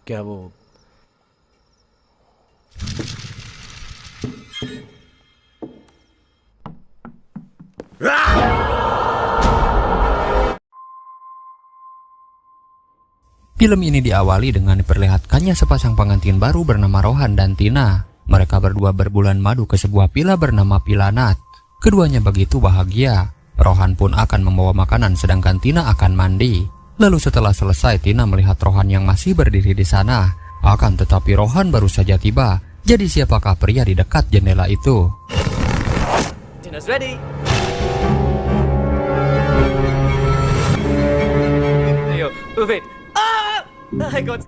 क्या वो Film ini diawali dengan diperlihatkannya sepasang pengantin baru bernama Rohan dan Tina. Mereka berdua berbulan madu ke sebuah villa bernama Villa Nat. Keduanya begitu bahagia. Rohan pun akan membawa makanan sedangkan Tina akan mandi. Lalu setelah selesai, Tina melihat Rohan yang masih berdiri di sana. Akan tetapi Rohan baru saja tiba. Jadi siapakah pria di dekat jendela itu? Dinner's ready. Yo, wait. I got.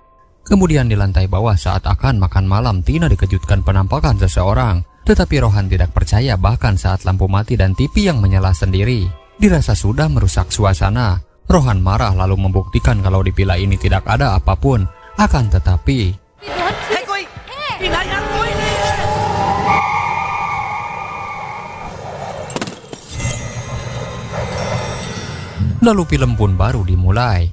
Kemudian di lantai bawah saat akan makan malam, Tina dikejutkan penampakan seseorang. Tetapi Rohan tidak percaya bahkan saat lampu mati dan TV yang menyala sendiri. Dirasa sudah merusak suasana. Rohan marah lalu membuktikan kalau di villa ini tidak ada apapun. Akan tetapi lalu film pun baru dimulai.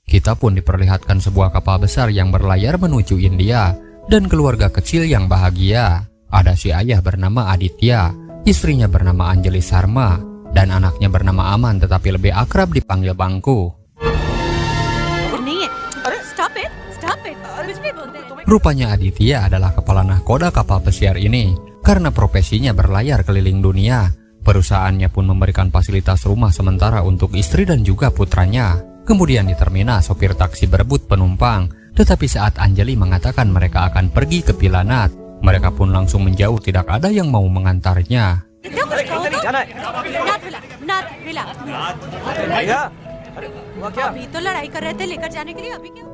Kita pun diperlihatkan sebuah kapal besar yang berlayar menuju India dan keluarga kecil yang bahagia. Ada si ayah bernama Aditya, istrinya bernama Anjali Sharma, dan anaknya bernama Aman tetapi lebih akrab dipanggil Bangku. Rupanya Aditya adalah kepala nahkoda kapal pesiar ini karena profesinya berlayar keliling dunia. Perusahaannya pun memberikan fasilitas rumah sementara untuk istri dan juga putranya. Kemudian di terminal sopir taksi berebut penumpang, tetapi saat Anjali mengatakan mereka akan pergi ke Villa Nat, mereka pun langsung menjauh, tidak ada yang mau mengantarnya.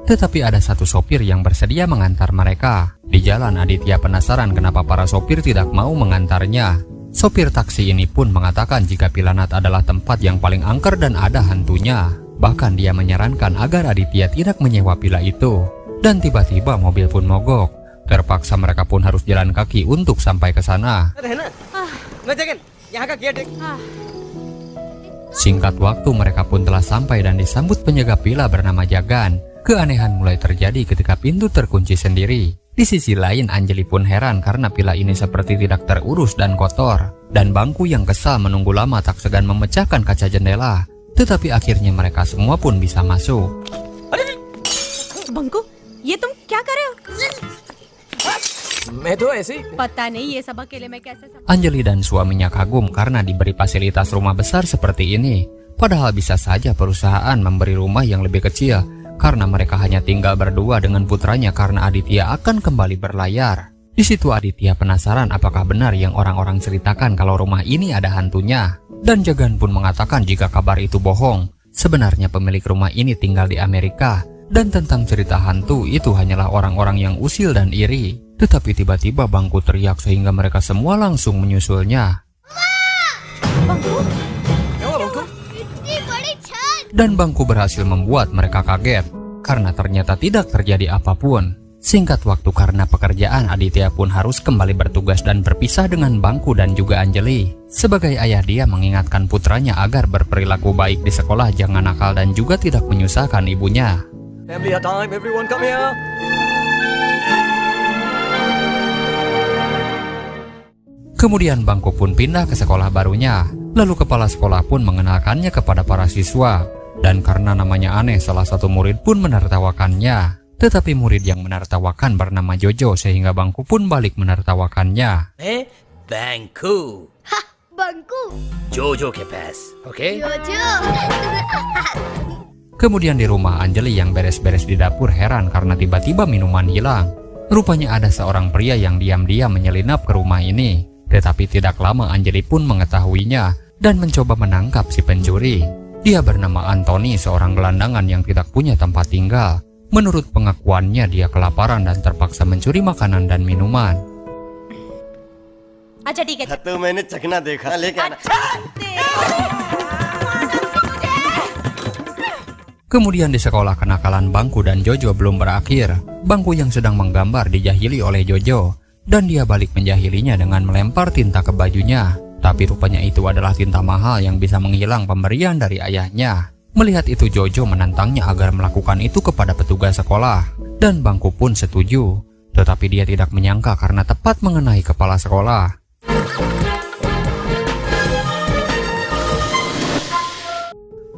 Tetapi ada satu sopir yang bersedia mengantar mereka. Di jalan Aditya penasaran kenapa para sopir tidak mau mengantarnya. Sopir taksi ini pun mengatakan jika Villa Nat adalah tempat yang paling angker dan ada hantunya. Bahkan dia menyarankan agar Aditya tidak menyewa villa itu. Dan tiba-tiba mobil pun mogok. Terpaksa mereka pun harus jalan kaki untuk sampai ke sana. Singkat waktu mereka pun telah sampai dan disambut penjaga villa bernama Jagan. Keanehan mulai terjadi ketika pintu terkunci sendiri. Di sisi lain Anjali pun heran karena villa ini seperti tidak terurus dan kotor. Dan Bangku yang kesal menunggu lama tak segan memecahkan kaca jendela. Tetapi akhirnya mereka semua pun bisa masuk. Bangku, ये तुम क्या कर रहे हो? मैं तो ऐसे ही. पता नहीं ये सब अकेले में कैसे सब. Anjali dan suaminya kagum karena diberi fasilitas rumah besar seperti ini. Padahal bisa saja perusahaan memberi rumah yang lebih kecil karena mereka hanya tinggal berdua dengan putranya karena Aditya akan kembali berlayar. Di situ Aditya penasaran apakah benar yang orang-orang ceritakan kalau rumah ini ada hantunya. Dan Jagan pun mengatakan jika kabar itu bohong. Sebenarnya pemilik rumah ini tinggal di Amerika. Dan tentang cerita hantu itu hanyalah orang-orang yang usil dan iri. Tetapi tiba-tiba Bangku teriak sehingga mereka semua langsung menyusulnya. Dan Bangku berhasil membuat mereka kaget. Karena ternyata tidak terjadi apapun. Singkat waktu karena pekerjaan, Aditya pun harus kembali bertugas dan berpisah dengan Bangku dan juga Anjali. Sebagai ayah dia mengingatkan putranya agar berperilaku baik di sekolah, jangan nakal dan juga tidak menyusahkan ibunya. Family time, everyone come here. Kemudian Bangku pun pindah ke sekolah barunya. Lalu kepala sekolah pun mengenalkannya kepada para siswa. Dan karena namanya aneh, salah satu murid pun menertawakannya. Tetapi murid yang menertawakan bernama Jojo sehingga Bangku pun balik menertawakannya. Bangku. Hah, Bangku. Jojo ke pass, oke? Jojo. Kemudian di rumah Anjali yang beres-beres di dapur heran karena tiba-tiba minuman hilang. Rupanya ada seorang pria yang diam-diam menyelinap ke rumah ini. Tetapi tidak lama Anjali pun mengetahuinya dan mencoba menangkap si pencuri. Dia bernama Anthony, seorang gelandangan yang tidak punya tempat tinggal. Menurut pengakuannya dia kelaparan dan terpaksa mencuri makanan dan minuman. अच्छा ठीक है. तो मैंने चखना देखा लेकिन Kemudian di sekolah kenakalan Bangku dan Jojo belum berakhir. Bangku yang sedang menggambar dijahili oleh Jojo. Dan dia balik menjahilinya dengan melempar tinta ke bajunya. Tapi rupanya itu adalah tinta mahal yang bisa menghilang pemberian dari ayahnya. Melihat itu Jojo menantangnya agar melakukan itu kepada petugas sekolah. dan Bangku pun setuju. Tetapi dia tidak menyangka karena tepat mengenai kepala sekolah.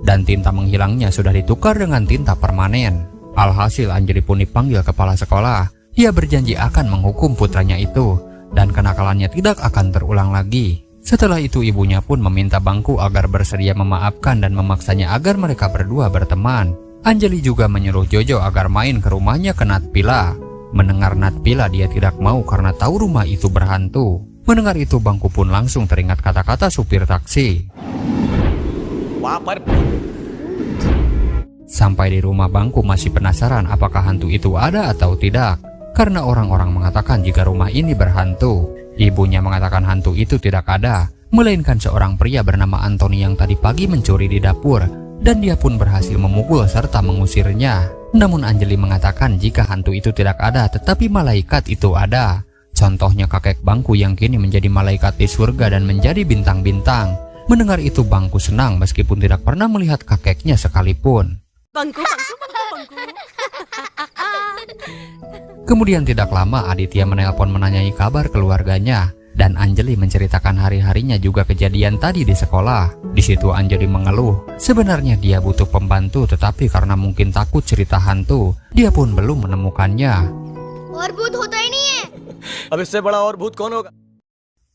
Dan tinta menghilangnya sudah ditukar dengan tinta permanen. Alhasil Anjali pun dipanggil kepala sekolah. Dia berjanji akan menghukum putranya itu dan kenakalannya tidak akan terulang lagi. Setelah itu ibunya pun meminta Bangku agar bersedia memaafkan dan memaksanya agar mereka berdua berteman. Anjali juga menyuruh Jojo agar main ke rumahnya ke Natpila. Mendengar Natpila dia tidak mau karena tahu rumah itu berhantu. Mendengar itu Bangku pun langsung teringat kata-kata supir taksi. Sampai di rumah Bangku masih penasaran apakah hantu itu ada atau tidak. Karena orang-orang mengatakan jika rumah ini berhantu. Ibunya mengatakan hantu itu tidak ada, melainkan seorang pria bernama Anthony yang tadi pagi mencuri di dapur. Dan dia pun berhasil memukul serta mengusirnya. Namun Anjali mengatakan jika hantu itu tidak ada tetapi malaikat itu ada. Contohnya kakek Bangku yang kini menjadi malaikat di surga dan menjadi bintang-bintang. Mendengar itu Bangku senang meskipun tidak pernah melihat kakeknya sekalipun. Bangku. Kemudian tidak lama Aditya menelpon menanyai kabar keluarganya. Dan Anjali menceritakan hari-harinya juga kejadian tadi di sekolah. Di situ Anjali mengeluh. Sebenarnya dia butuh pembantu tetapi karena mungkin takut cerita hantu, dia pun belum menemukannya. और भूत होता ही नहीं है। अब इससे बड़ा और भूत कौन होगा?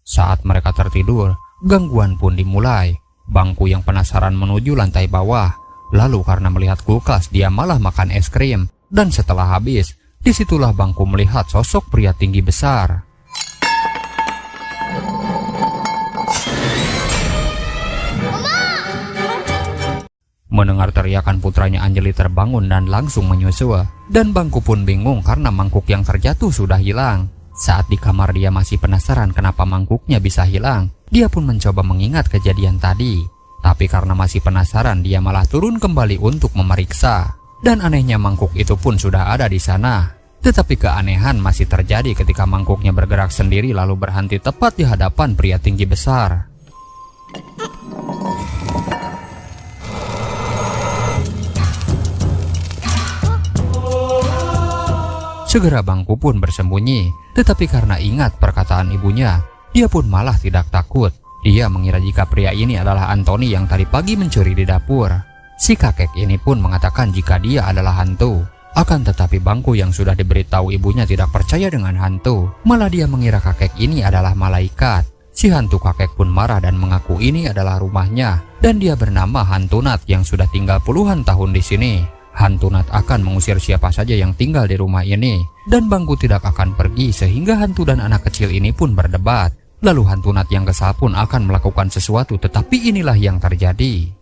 Saat mereka tertidur, gangguan pun dimulai. Bangku yang penasaran menuju lantai bawah. Lalu karena melihat kulkas, dia malah makan es krim. Dan setelah habis, disitulah Bangku melihat sosok pria tinggi besar. Mendengar teriakan putranya Anjali terbangun dan langsung menyusul. Dan Bangku pun bingung karena mangkuk yang terjatuh sudah hilang. Saat di kamar dia masih penasaran kenapa mangkuknya bisa hilang. Dia pun mencoba mengingat kejadian tadi. Tapi karena masih penasaran dia malah turun kembali untuk memeriksa. Dan anehnya mangkuk itu pun sudah ada di sana. Tetapi keanehan masih terjadi ketika mangkuknya bergerak sendiri lalu berhenti tepat di hadapan pria tinggi besar. Segera Bangku pun bersembunyi, tetapi karena ingat perkataan ibunya, dia pun malah tidak takut. Dia mengira jika pria ini adalah Anthony yang tadi pagi mencuri di dapur. Si kakek ini pun mengatakan jika dia adalah hantu. Akan tetapi Bangku yang sudah diberitahu ibunya tidak percaya dengan hantu. Malah dia mengira kakek ini adalah malaikat. Si hantu kakek pun marah dan mengaku ini adalah rumahnya. Dan dia bernama Hantu Nat yang sudah tinggal puluhan tahun di sini. Hantu Nat akan mengusir siapa saja yang tinggal di rumah ini. Dan Bangku tidak akan pergi sehingga hantu dan anak kecil ini pun berdebat. Lalu hantu Nat yang kesal pun akan melakukan sesuatu tetapi inilah yang terjadi.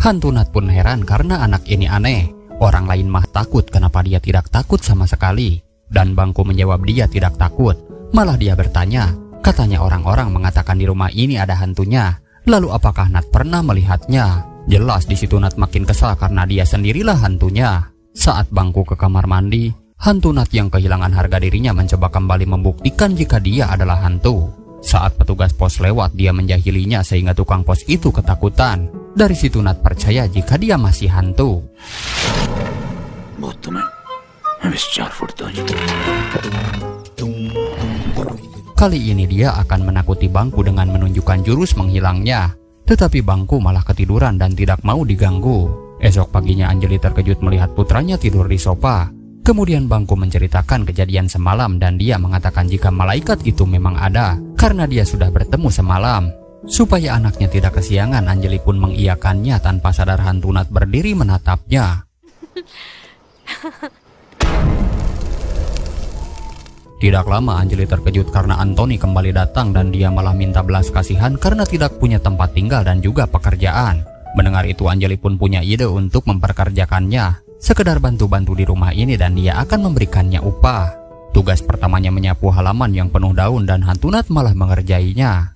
Hantu Nat pun heran karena anak ini aneh. Orang lain mah takut, kenapa dia tidak takut sama sekali? Dan Bangku menjawab dia tidak takut. Malah dia bertanya, katanya orang-orang mengatakan di rumah ini ada hantunya. Lalu apakah Nat pernah melihatnya? Jelas di situ Nat makin kesal karena dia sendirilah hantunya. Saat Bangku ke kamar mandi, hantu Nat yang kehilangan harga dirinya mencoba kembali membuktikan jika dia adalah hantu. Saat petugas pos lewat, dia menjahilinya sehingga tukang pos itu ketakutan. Dari situ Nat percaya jika dia masih hantu. Kali ini dia akan menakuti Bangku dengan menunjukkan jurus menghilangnya. Tetapi Bangku malah ketiduran dan tidak mau diganggu. Esok paginya Anjali terkejut melihat putranya tidur di sofa. Kemudian Bangku menceritakan kejadian semalam dan dia mengatakan jika malaikat itu memang ada karena dia sudah bertemu semalam. Supaya anaknya tidak kesiangan, Anjali pun mengiyakannya tanpa sadar hantu Nat berdiri menatapnya. Tidak lama Anjali terkejut karena Anthony kembali datang dan dia malah minta belas kasihan karena tidak punya tempat tinggal dan juga pekerjaan. Mendengar itu Anjali pun punya ide untuk memperkerjakannya. Sekedar bantu-bantu di rumah ini dan dia akan memberikannya upah. Tugas pertamanya menyapu halaman yang penuh daun dan hantu Nat malah mengerjainya.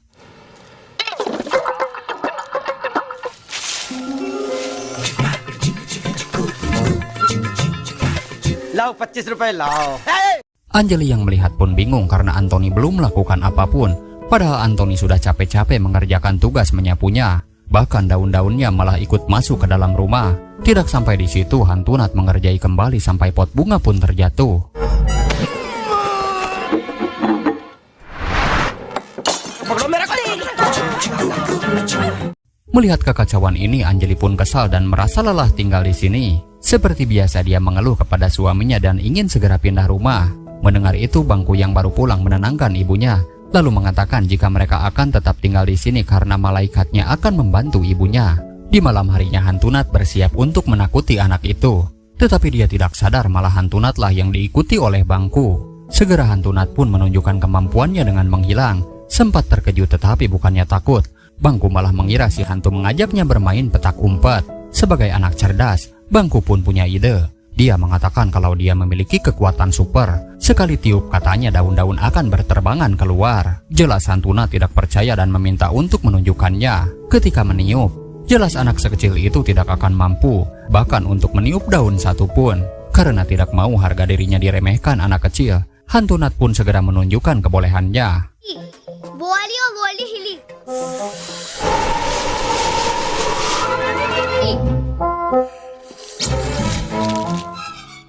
लाओ 25 रुपए लाओ। Anjali yang melihat pun bingung karena Anthony belum melakukan apapun. Padahal Anthony sudah capek-capek mengerjakan tugas menyapunya. Bahkan daun-daunnya malah ikut masuk ke dalam rumah. Tidak sampai di situ, hantu Nat mengerjai kembali sampai pot bunga pun terjatuh. Melihat kekacauan ini, Anjali pun kesal dan merasa lelah tinggal di sini. Seperti biasa dia mengeluh kepada suaminya dan ingin segera pindah rumah. Mendengar itu, Bangku yang baru pulang menenangkan ibunya, lalu mengatakan jika mereka akan tetap tinggal di sini karena malaikatnya akan membantu ibunya. Di malam harinya hantu Nat bersiap untuk menakuti anak itu. Tetapi dia tidak sadar malah hantu Nat lah yang diikuti oleh Bangku. Segera hantu Nat pun menunjukkan kemampuannya dengan menghilang. Sempat terkejut tetapi bukannya takut. Bangku malah mengira si hantu mengajaknya bermain petak umpet. Sebagai anak cerdas, Bangku pun punya ide. Dia mengatakan kalau dia memiliki kekuatan super. Sekali tiup katanya daun-daun akan berterbangan keluar. Jelas hantu Nat tidak percaya dan meminta untuk menunjukkannya. Ketika meniup, jelas anak sekecil itu tidak akan mampu bahkan untuk meniup daun satu pun. Karena tidak mau harga dirinya diremehkan anak kecil, hantu Nat pun segera menunjukkan kebolehannya. बोली हिली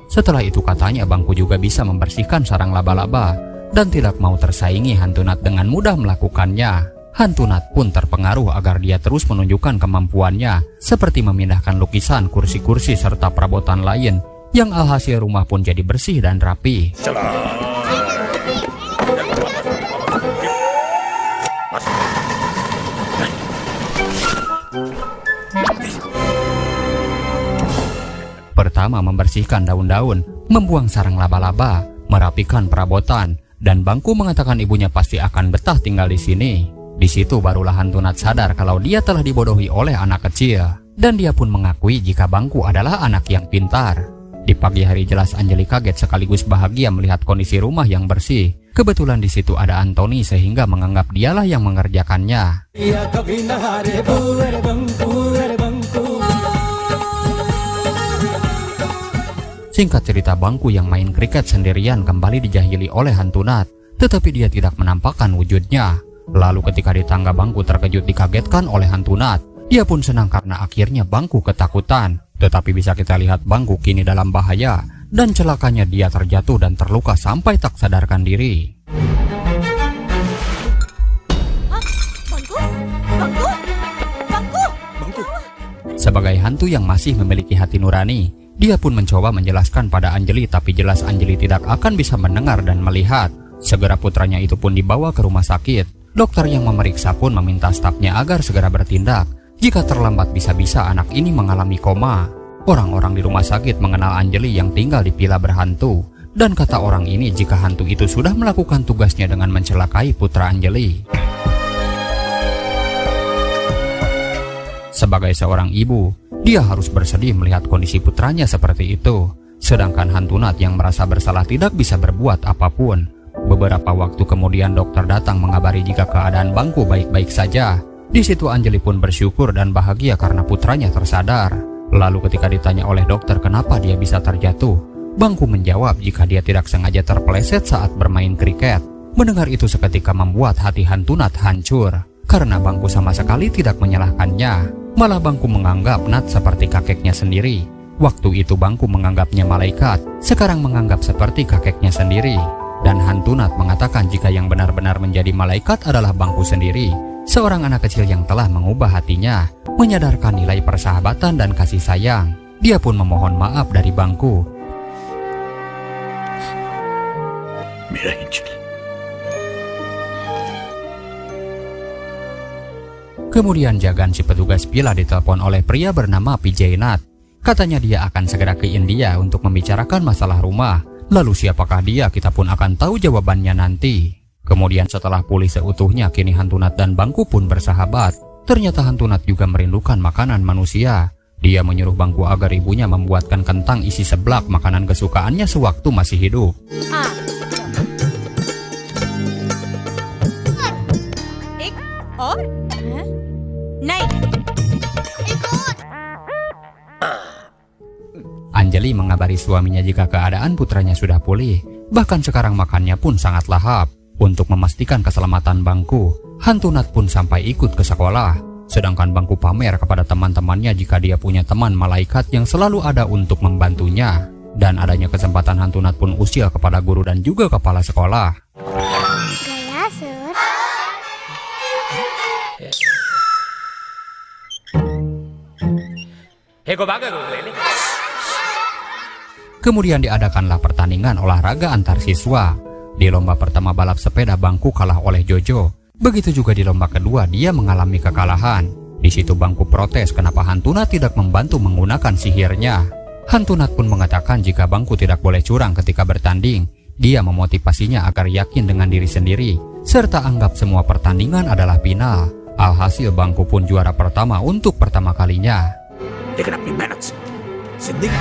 Setelah itu katanya Bangku juga bisa membersihkan sarang laba-laba dan tidak mau tersaingi hantu Nat dengan mudah melakukannya. Hantu Nat pun terpengaruh agar dia terus menunjukkan kemampuannya seperti memindahkan lukisan, kursi-kursi serta perabotan lain yang alhasil rumah pun jadi bersih dan rapi. Pertama membersihkan daun-daun, membuang sarang laba-laba, merapikan perabotan, dan Bangku mengatakan ibunya pasti akan betah tinggal di sini. Di situ barulah hantu Nat sadar kalau dia telah dibodohi oleh anak kecil, dan dia pun mengakui jika Bangku adalah anak yang pintar. Di pagi hari jelas Anjali kaget sekaligus bahagia melihat kondisi rumah yang bersih. Kebetulan di situ ada Anthony sehingga menganggap dialah yang mengerjakannya. Singkat cerita, Bangku yang main kriket sendirian kembali dijahili oleh hantu Nat, tetapi dia tidak menampakkan wujudnya. Lalu ketika di tangga Bangku terkejut dikagetkan oleh hantu Nat, dia pun senang karena akhirnya Bangku ketakutan. Tetapi bisa kita lihat Bangku kini dalam bahaya dan celakanya dia terjatuh dan terluka sampai tak sadarkan diri. Bangku. Sebagai hantu yang masih memiliki hati nurani, dia pun mencoba menjelaskan pada Anjali, tapi jelas Anjali tidak akan bisa mendengar dan melihat. Segera putranya itu pun dibawa ke rumah sakit. Dokter yang memeriksa pun meminta stafnya agar segera bertindak. Jika terlambat bisa-bisa anak ini mengalami koma. Orang-orang di rumah sakit mengenal Anjali yang tinggal di villa berhantu. Dan kata orang ini jika hantu itu sudah melakukan tugasnya dengan mencelakai putra Anjali. Sebagai seorang ibu, dia harus bersedih melihat kondisi putranya seperti itu. Sedangkan hantu Nat yang merasa bersalah tidak bisa berbuat apapun. Beberapa waktu kemudian dokter datang mengabari jika keadaan Bangku baik-baik saja. Di situ Anjali pun bersyukur dan bahagia karena putranya tersadar. Lalu ketika ditanya oleh dokter kenapa dia bisa terjatuh, Bangku menjawab jika dia tidak sengaja terpeleset saat bermain kriket. Mendengar itu seketika membuat hati hantu Nat hancur. Karena Bangku sama sekali tidak menyalahkannya. Malah Bangku menganggap Nat seperti kakeknya sendiri. Waktu itu Bangku menganggapnya malaikat, sekarang menganggap seperti kakeknya sendiri. Dan hantu Nat mengatakan jika yang benar-benar menjadi malaikat adalah Bangku sendiri. Seorang anak kecil yang telah mengubah hatinya, menyadarkan nilai persahabatan dan kasih sayang. Dia pun memohon maaf dari Bangku. Kemudian Jagan si petugas villa ditelepon oleh pria bernama PJ Nat. Katanya dia akan segera ke India untuk membicarakan masalah rumah. Lalu siapakah dia, kita pun akan tahu jawabannya nanti. Kemudian setelah pulih seutuhnya, kini hantu Nat dan Bangku pun bersahabat. Ternyata hantu Nat juga merindukan makanan manusia. Dia menyuruh Bangku agar ibunya membuatkan kentang isi seblak, makanan kesukaannya sewaktu masih hidup. एक और नहीं Anjali mengabari suaminya jika keadaan putranya sudah pulih. Bahkan sekarang makannya pun sangat lahap. Untuk memastikan keselamatan Bangku, hantu Nat pun sampai ikut ke sekolah. Sedangkan Bangku pamer kepada teman-temannya jika dia punya teman malaikat yang selalu ada untuk membantunya. Dan adanya kesempatan hantu Nat pun usil kepada guru dan juga kepala sekolah. Gaya, sir. Kemudian diadakanlah pertandingan olahraga antar siswa. Di lomba pertama balap sepeda Bangku kalah oleh Jojo. Begitu juga di lomba kedua dia mengalami kekalahan. Di situ Bangku protes kenapa hantu Nat tidak membantu menggunakan sihirnya. Hantu Nat pun mengatakan jika Bangku tidak boleh curang ketika bertanding. Dia memotivasinya agar yakin dengan diri sendiri, serta anggap semua pertandingan adalah final. Alhasil Bangku pun juara pertama untuk pertama kalinya. लेकिन अपनी मेहनत से जिंदगी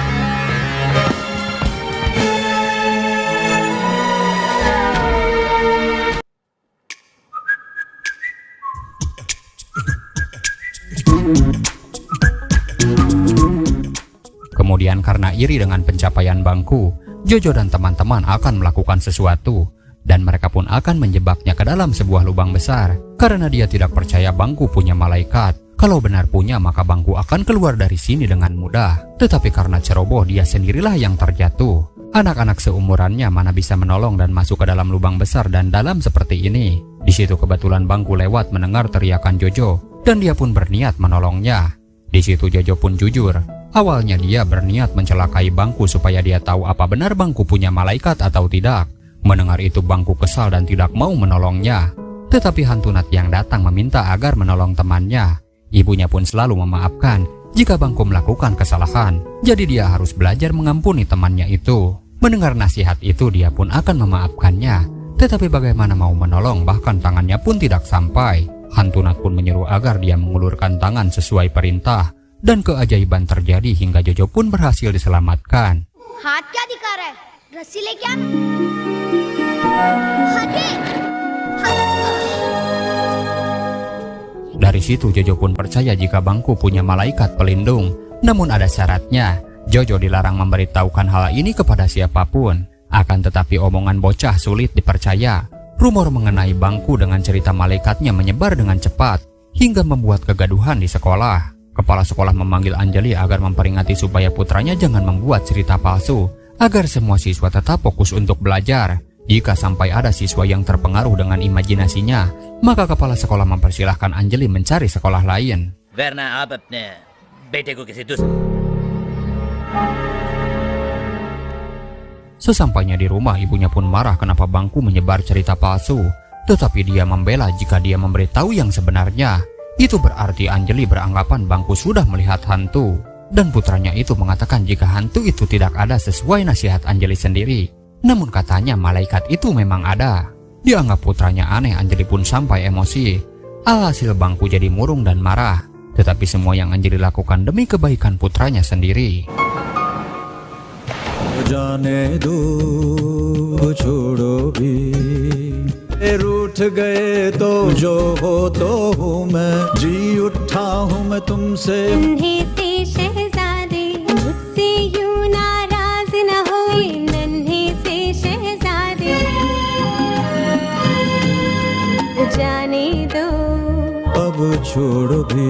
Kemudian karena iri dengan pencapaian Bangku, Jojo dan teman-teman akan melakukan sesuatu. Dan mereka pun akan menjebaknya ke dalam sebuah lubang besar. Karena dia tidak percaya Bangku punya malaikat. Kalau benar punya maka Bangku akan keluar dari sini dengan mudah. Tetapi karena ceroboh dia sendirilah yang terjatuh. Anak-anak seumurannya mana bisa menolong dan masuk ke dalam lubang besar dan dalam seperti ini. Di situ kebetulan Bangku lewat mendengar teriakan Jojo. Dan dia pun berniat menolongnya. Di situ Jojo pun jujur. Awalnya dia berniat mencelakai Bangku supaya dia tahu apa benar Bangku punya malaikat atau tidak. Mendengar itu Bangku kesal dan tidak mau menolongnya. Tetapi hantu Nat yang datang meminta agar menolong temannya. Ibunya pun selalu memaafkan jika Bangku melakukan kesalahan. Jadi dia harus belajar mengampuni temannya itu. Mendengar nasihat itu dia pun akan memaafkannya. Tetapi bagaimana mau menolong bahkan tangannya pun tidak sampai. Hantu Nat pun menyuruh agar dia mengulurkan tangan sesuai perintah. Dan keajaiban terjadi hingga Jojo pun berhasil diselamatkan. हाथ क्या दिखा रहा है? रस्सी लेके आ। हटे। Dari situ Jojo pun percaya jika Bangku punya malaikat pelindung. Namun ada syaratnya. Jojo dilarang memberitahukan hal ini kepada siapapun. Akan tetapi omongan bocah sulit dipercaya. Rumor mengenai Bangku dengan cerita malaikatnya menyebar dengan cepat hingga membuat kegaduhan di sekolah. Kepala sekolah memanggil Anjali agar memperingati supaya putranya jangan membuat cerita palsu, agar semua siswa tetap fokus untuk belajar. Jika sampai ada siswa yang terpengaruh dengan imajinasinya, maka kepala sekolah mempersilahkan Anjali mencari sekolah lain. वरना आप अपने बेटे को किसी दूसरे Sesampainya di rumah, ibunya pun marah kenapa Bangku menyebar cerita palsu. Tetapi dia membela jika dia memberitahu yang sebenarnya. Itu berarti Anjali beranggapan Bangku sudah melihat hantu. Dan putranya itu mengatakan jika hantu itu tidak ada sesuai nasihat Anjali sendiri. Namun katanya malaikat itu memang ada. Dianggap putranya aneh, Anjali pun sampai emosi. Alhasil Bangku jadi murung dan marah. Tetapi semua yang Anjali lakukan demi kebaikan putranya sendiri. जाने दो छोड़ो भी रूठ गए तो जो हो तो हूँ मैं जी उठा हूँ मैं तुमसे नन्हे से शहजादे मुझसे यूं नाराज न होए नन्हे से शहजादे जाने दो अब छोड़ो भी.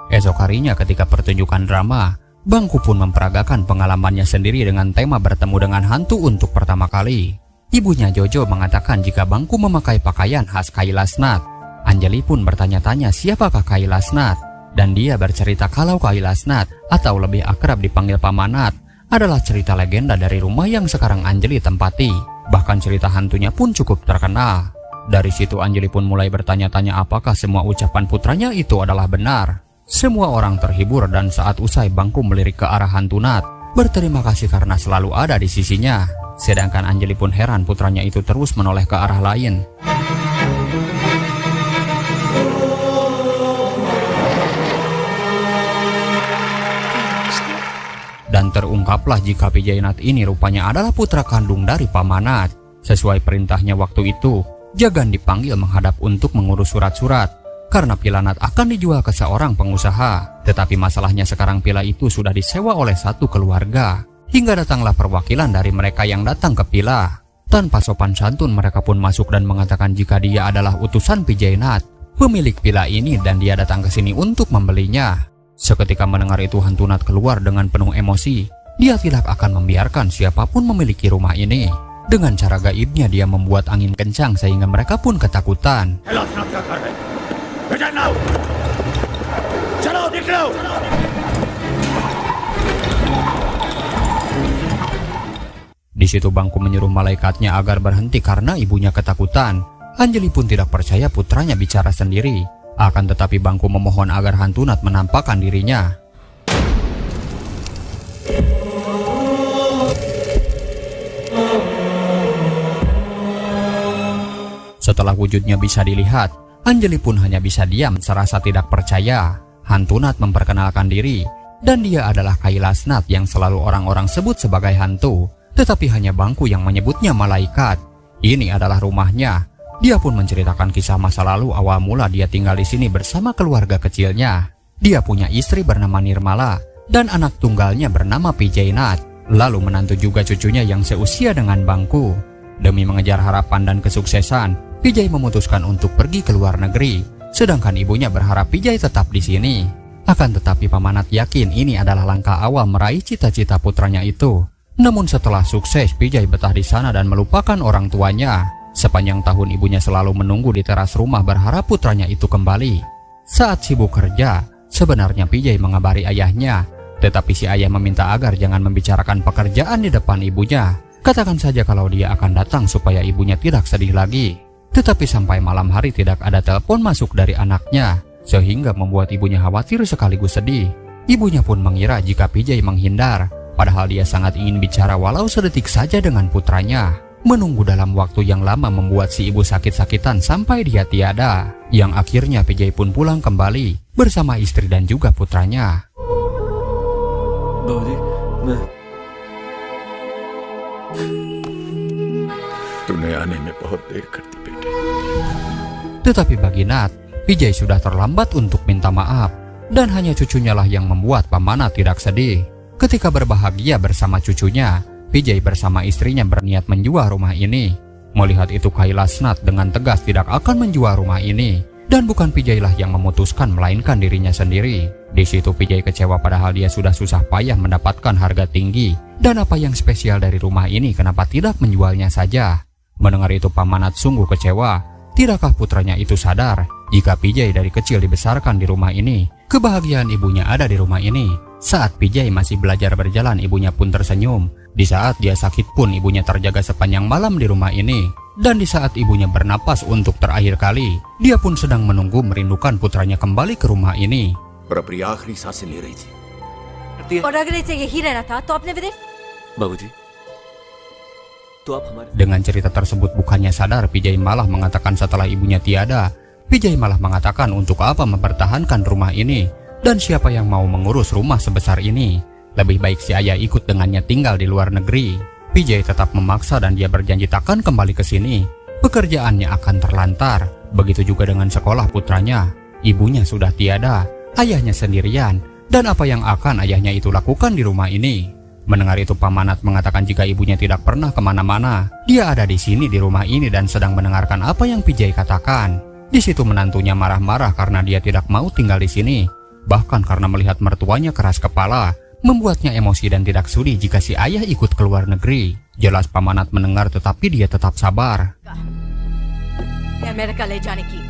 Esok harinya ketika pertunjukan drama, Bangku pun memperagakan pengalamannya sendiri dengan tema bertemu dengan hantu untuk pertama kali. Ibunya Jojo mengatakan jika Bangku memakai pakaian khas Kailas Nath. Anjali pun bertanya-tanya siapakah Kailas Nath. Dan dia bercerita kalau Kailas Nath, atau lebih akrab dipanggil Paman Nath, adalah cerita legenda dari rumah yang sekarang Anjali tempati. Bahkan cerita hantunya pun cukup terkenal. Dari situ Anjali pun mulai bertanya-tanya apakah semua ucapan putranya itu adalah benar. Semua orang terhibur dan saat usai Bangku melirik ke arah hantu Nath, berterima kasih karena selalu ada di sisinya. Sedangkan Anjali pun heran putranya itu terus menoleh ke arah lain. Dan terungkaplah jika Vijayanath ini rupanya adalah putra kandung dari Paman Nath. Sesuai perintahnya waktu itu, Jagan dipanggil menghadap untuk mengurus surat-surat. Karena Pila Nath akan dijual ke seorang pengusaha. Tetapi masalahnya sekarang Pila itu sudah disewa oleh satu keluarga. Hingga datanglah perwakilan dari mereka yang datang ke Pila. Tanpa sopan santun mereka pun masuk dan mengatakan jika dia adalah utusan Vijaynath, pemilik villa ini, dan dia datang ke sini untuk membelinya. Seketika mendengar itu hantu Nath keluar dengan penuh emosi. Dia tidak akan membiarkan siapapun memiliki rumah ini. Dengan cara gaibnya dia membuat angin kencang sehingga mereka pun ketakutan. Di situ Bangku menyuruh malaikatnya agar berhenti karena ibunya ketakutan. Anjali pun tidak percaya putranya bicara sendiri. Akan tetapi Bangku memohon agar hantu Nath menampakkan dirinya. Setelah wujudnya bisa dilihat, Anjali pun hanya bisa diam serasa tidak percaya. Hantu Nath memperkenalkan diri, dan dia adalah Kailas Nath yang selalu orang-orang sebut sebagai hantu. Tetapi hanya Bangku yang menyebutnya malaikat. Ini adalah rumahnya. Dia pun menceritakan kisah masa lalu awal mula dia tinggal di sini bersama keluarga kecilnya. Dia punya istri bernama Nirmala dan anak tunggalnya bernama Vijaynath. Lalu menantu juga cucunya yang seusia dengan Bangku. Demi mengejar harapan dan kesuksesan, Vijay memutuskan untuk pergi ke luar negeri. Sedangkan ibunya berharap Vijay tetap di sini. Akan tetapi Pamanat yakin ini adalah langkah awal meraih cita-cita putranya itu. Namun setelah sukses, Vijay betah di sana dan melupakan orang tuanya. Sepanjang tahun ibunya selalu menunggu di teras rumah berharap putranya itu kembali. Saat sibuk kerja, sebenarnya Vijay mengabari ayahnya. Tetapi si ayah meminta agar jangan membicarakan pekerjaan di depan ibunya. Katakan saja kalau dia akan datang supaya ibunya tidak sedih lagi. Tetapi sampai malam hari tidak ada telepon masuk dari anaknya. Sehingga membuat ibunya khawatir sekaligus sedih. Ibunya pun mengira jika Vijay menghindar. Padahal dia sangat ingin bicara walau sedetik saja dengan putranya. Menunggu dalam waktu yang lama membuat si ibu sakit-sakitan sampai dia tiada. Yang akhirnya Vijay pun pulang kembali bersama istri dan juga putranya. Tetapi bagi Nath, Vijay sudah terlambat untuk minta maaf. Dan hanya cucunya lah yang membuat Pamanat tidak sedih. Ketika berbahagia bersama cucunya, Vijay bersama istrinya berniat menjual rumah ini. Melihat itu Kailas Nath dengan tegas tidak akan menjual rumah ini. Dan bukan Vijay lah yang memutuskan melainkan dirinya sendiri. Di situ Vijay kecewa padahal dia sudah susah payah mendapatkan harga tinggi. Dan apa yang spesial dari rumah ini kenapa tidak menjualnya saja? Mendengar itu Pamanat sungguh kecewa. Tidakkah putranya itu sadar jika Vijay dari kecil dibesarkan di rumah ini? Kebahagiaan ibunya ada di rumah ini. Saat Vijay masih belajar berjalan, ibunya pun tersenyum. Di saat dia sakit pun ibunya terjaga sepanjang malam di rumah ini. Dan di saat ibunya bernapas untuk terakhir kali, dia pun sedang menunggu merindukan putranya kembali ke rumah ini. और अपनी आखिरी सांसें ले रही थी। और अगर इसे यही रहना था तो आपने विदेश बाबूजी, तो आप हमारे Dengan cerita tersebut bukannya sadar, Vijay malah mengatakan setelah ibunya tiada. Vijay malah mengatakan untuk apa mempertahankan rumah ini. Dan siapa yang mau mengurus rumah sebesar ini? Lebih baik si ayah ikut dengannya tinggal di luar negeri. Vijay tetap memaksa dan dia berjanji takkan kembali ke sini. Pekerjaannya akan terlantar. Begitu juga dengan sekolah putranya. Ibunya sudah tiada, ayahnya sendirian. Dan apa yang akan ayahnya itu lakukan di rumah ini? Mendengar itu Pamanat mengatakan jika ibunya tidak pernah kemana-mana. Dia ada di sini di rumah ini dan sedang mendengarkan apa yang Vijay katakan. Di situ menantunya marah-marah karena dia tidak mau tinggal di sini. Bahkan karena melihat mertuanya keras kepala, membuatnya emosi dan tidak sudi jika si ayah ikut ke luar negeri. Jelas Pamanat mendengar tetapi dia tetap sabar. America ले जाने की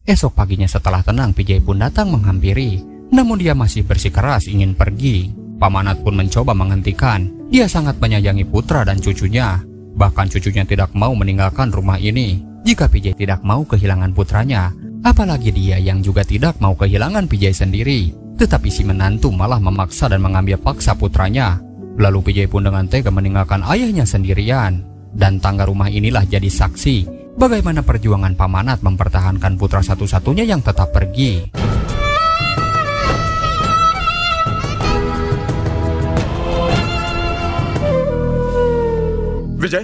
Esok paginya setelah tenang, Vijay pun datang menghampiri. Namun dia masih bersikeras ingin pergi. Pamanat pun mencoba menghentikan. Dia sangat menyayangi putra dan cucunya. Bahkan cucunya tidak mau meninggalkan rumah ini. Jika Vijay tidak mau kehilangan putranya, apalagi dia yang juga tidak mau kehilangan Vijay sendiri. Tetapi si menantu malah memaksa dan mengambil paksa putranya. Lalu Vijay pun dengan tega meninggalkan ayahnya sendirian. Dan tangga rumah inilah jadi saksi bagaimana perjuangan Pamanat mempertahankan putra satu-satunya yang tetap pergi. विजय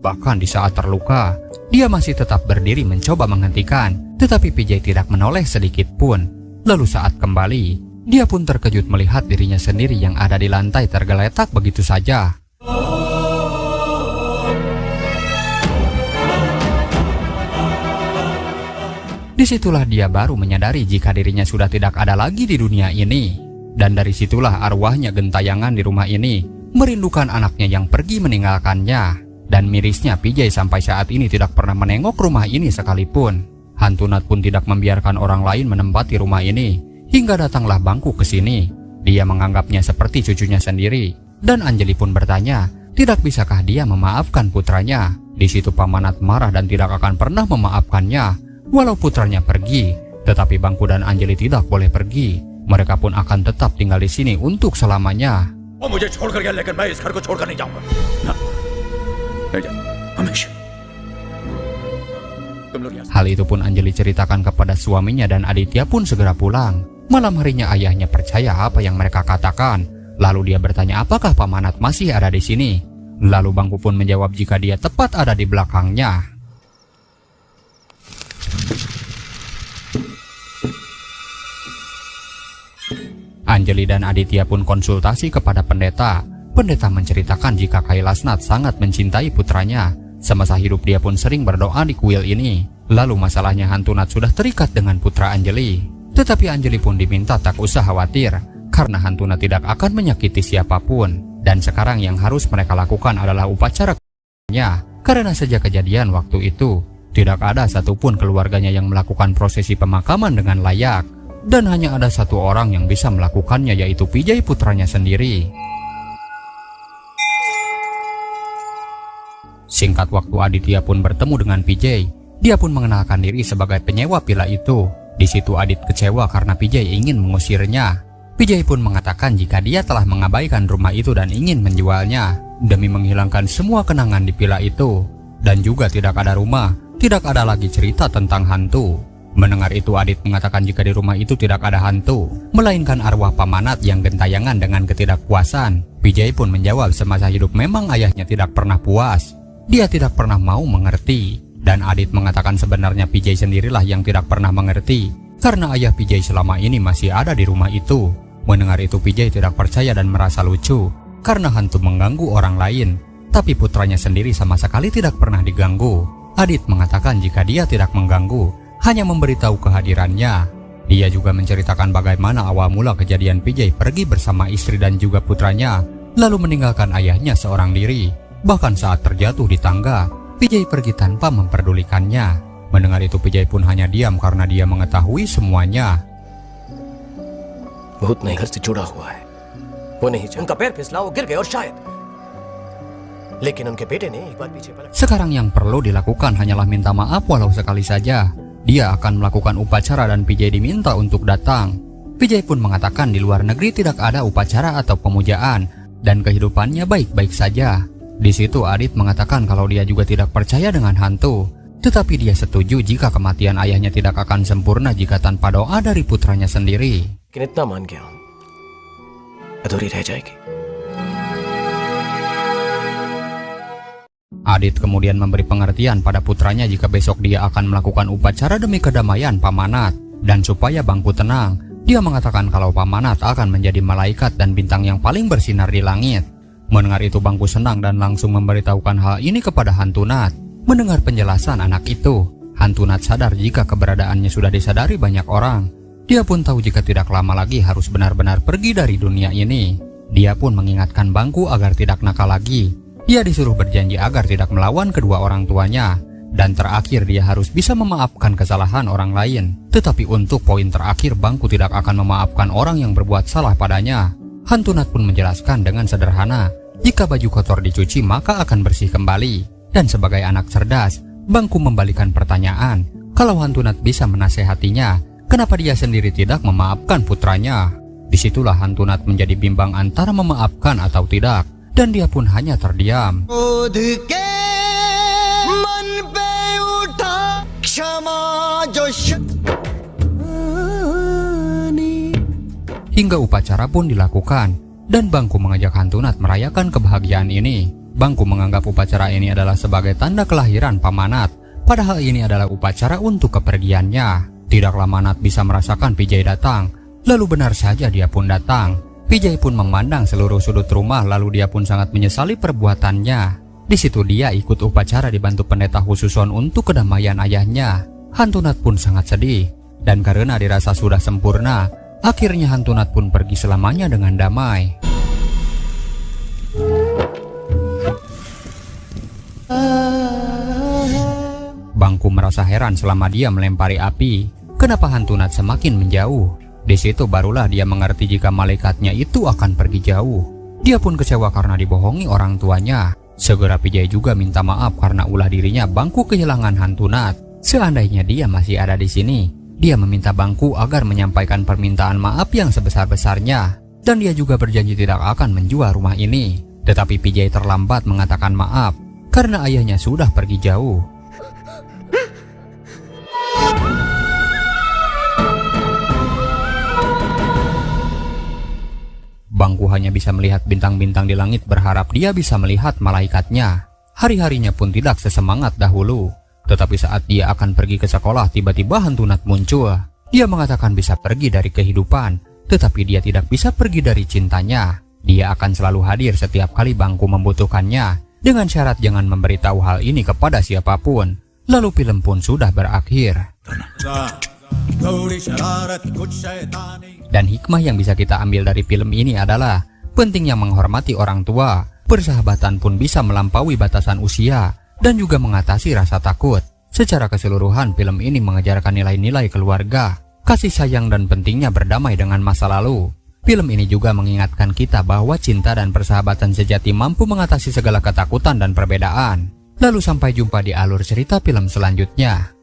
Bahkan di saat terluka, dia masih tetap berdiri mencoba menghentikan. Tetapi Vijay tidak menoleh sedikit pun. Lalu saat kembali, dia pun terkejut melihat dirinya sendiri yang ada di lantai tergeletak begitu saja. Disitulah dia baru menyadari jika dirinya sudah tidak ada lagi di dunia ini. Dan dari situlah arwahnya gentayangan di rumah ini merindukan anaknya yang pergi meninggalkannya. Dan mirisnya PJ sampai saat ini tidak pernah menengok rumah ini sekalipun. Hantu Nat pun tidak membiarkan orang lain menempati rumah ini. Hingga datanglah Bangku ke sini. Dia menganggapnya seperti cucunya sendiri. Dan Anjali pun bertanya, tidak bisakah dia memaafkan putranya? Di situ Paman Nat marah dan tidak akan pernah memaafkannya. Walau putranya pergi, tetapi Bangku dan Anjali tidak boleh pergi. Mereka pun akan tetap tinggal di sini untuk selamanya. Hal itu pun Anjali ceritakan kepada suaminya dan Aditya pun segera pulang. Malam harinya ayahnya percaya apa yang mereka katakan. Lalu dia bertanya apakah Paman Nat masih ada di sini. Lalu Bangku pun menjawab jika dia tepat ada di belakangnya. Anjali dan Aditya pun konsultasi kepada pendeta. Pendeta menceritakan jika Kailas Nat sangat mencintai putranya. Semasa hidup dia pun sering berdoa di kuil ini. Lalu masalahnya hantu Nat sudah terikat dengan putra Anjali. Tetapi Anjali pun diminta tak usah khawatir, karena hantu Nat tidak akan menyakiti siapapun. Dan sekarang yang harus mereka lakukan adalah upacara keluarganya. Karena sejak kejadian waktu itu, tidak ada satupun keluarganya yang melakukan prosesi pemakaman dengan layak. Dan hanya ada satu orang yang bisa melakukannya, yaitu PJ putranya sendiri. Singkat waktu Aditya pun bertemu dengan PJ. Dia pun mengenalkan diri sebagai penyewa villa itu. Di situ Adit kecewa karena PJ ingin mengusirnya. PJ pun mengatakan jika dia telah mengabaikan rumah itu dan ingin menjualnya demi menghilangkan semua kenangan di villa itu. Dan juga tidak ada rumah, tidak ada lagi cerita tentang hantu. Mendengar itu Adit mengatakan jika di rumah itu tidak ada hantu, melainkan arwah Paman Nat yang gentayangan dengan ketidakpuasan. PJ pun menjawab semasa hidup memang ayahnya tidak pernah puas. Dia tidak pernah mau mengerti. Dan Adit mengatakan sebenarnya PJ sendirilah yang tidak pernah mengerti. Karena ayah PJ selama ini masih ada di rumah itu. Mendengar itu PJ tidak percaya dan merasa lucu. Karena hantu mengganggu orang lain. Tapi putranya sendiri sama sekali tidak pernah diganggu. Adit mengatakan jika dia tidak mengganggu, hanya memberitahu kehadirannya. Dia juga menceritakan bagaimana awal mula kejadian PJ pergi bersama istri dan juga putranya, lalu meninggalkan ayahnya seorang diri. Bahkan saat terjatuh di tangga, PJ pergi tanpa memperdulikannya. Mendengar itu PJ pun hanya diam karena dia mengetahui semuanya. भूत नहीं घर से जुड़ा हुआ है, वो नहीं चाहता। उनका पैर फिसला, वो गिर गए और शायद, लेकिन उनके बेटे ने एक बार पीछे पलट। Sekarang yang perlu dilakukan hanyalah minta maaf walau sekali saja. Dia akan melakukan upacara dan PJ diminta untuk datang. PJ pun mengatakan di luar negeri tidak ada upacara atau pemujaan dan kehidupannya baik-baik saja. Di situ Adit mengatakan kalau dia juga tidak percaya dengan hantu, tetapi dia setuju jika kematian ayahnya tidak akan sempurna jika tanpa doa dari putranya sendiri. लेकिन इतना मान गया हूं, अधूरी रह जाएगी। Adit kemudian memberi pengertian pada putranya jika besok dia akan melakukan upacara demi kedamaian Paman Nat. Dan supaya Bangku tenang, dia mengatakan kalau Paman Nat akan menjadi malaikat dan bintang yang paling bersinar di langit. Mendengar itu Bangku senang dan langsung memberitahukan hal ini kepada hantu Nat. Mendengar penjelasan anak itu, hantu Nat sadar jika keberadaannya sudah disadari banyak orang. Dia pun tahu jika tidak lama lagi harus benar-benar pergi dari dunia ini. Dia pun mengingatkan Bangku agar tidak nakal lagi. Dia disuruh berjanji agar tidak melawan kedua orang tuanya. Dan terakhir dia harus bisa memaafkan kesalahan orang lain. Tetapi untuk poin terakhir Bangku tidak akan memaafkan orang yang berbuat salah padanya. Hantu Nat pun menjelaskan dengan sederhana, jika baju kotor dicuci maka akan bersih kembali. Dan sebagai anak cerdas, Bangku membalikan pertanyaan, kalau hantu Nat bisa menasehatinya, kenapa dia sendiri tidak memaafkan putranya? Disitulah hantu Nat menjadi bimbang antara memaafkan atau tidak. Dan dia pun hanya terdiam. Hingga upacara pun dilakukan. Dan Bangku mengajak hantu Nat merayakan kebahagiaan ini. Bangku menganggap upacara ini adalah sebagai tanda kelahiran Paman Nat. Padahal ini adalah upacara untuk kepergiannya. Tidak lama Nat bisa merasakan Vijay datang. Lalu benar saja dia pun datang. Vijay pun memandang seluruh sudut rumah, lalu dia pun sangat menyesali perbuatannya. Di situ dia ikut upacara dibantu pendeta khususon untuk kedamaian ayahnya. Hantu Nat pun sangat sedih. Dan karena dirasa sudah sempurna, akhirnya hantu Nat pun pergi selamanya dengan damai. Bangku merasa heran selama dia melempari api. Kenapa hantu Nat semakin menjauh? Di situ barulah dia mengerti jika malaikatnya itu akan pergi jauh. Dia pun kecewa karena dibohongi orang tuanya. Segera Vijay juga minta maaf karena ulah dirinya Bangku kehilangan hantu Nat. Seandainya dia masih ada di sini, dia meminta Bangku agar menyampaikan permintaan maaf yang sebesar-besarnya. Dan dia juga berjanji tidak akan menjual rumah ini. Tetapi Vijay terlambat mengatakan maaf karena ayahnya sudah pergi jauh. Bangku hanya bisa melihat bintang-bintang di langit, berharap dia bisa melihat malaikatnya. Hari-harinya pun tidak sesemangat dahulu. Tetapi saat dia akan pergi ke sekolah, tiba-tiba hantu Nat muncul. Dia mengatakan bisa pergi dari kehidupan, tetapi dia tidak bisa pergi dari cintanya. Dia akan selalu hadir setiap kali Bangku membutuhkannya, dengan syarat jangan memberitahu hal ini kepada siapapun. Lalu film pun sudah berakhir. Dan hikmah yang bisa kita ambil dari film ini adalah pentingnya menghormati orang tua. Persahabatan pun bisa melampaui batasan usia dan juga mengatasi rasa takut. Secara keseluruhan, film ini mengajarkan nilai-nilai keluarga, kasih sayang, dan pentingnya berdamai dengan masa lalu. Film ini juga mengingatkan kita bahwa cinta dan persahabatan sejati mampu mengatasi segala ketakutan dan perbedaan. Lalu sampai jumpa di alur cerita film selanjutnya.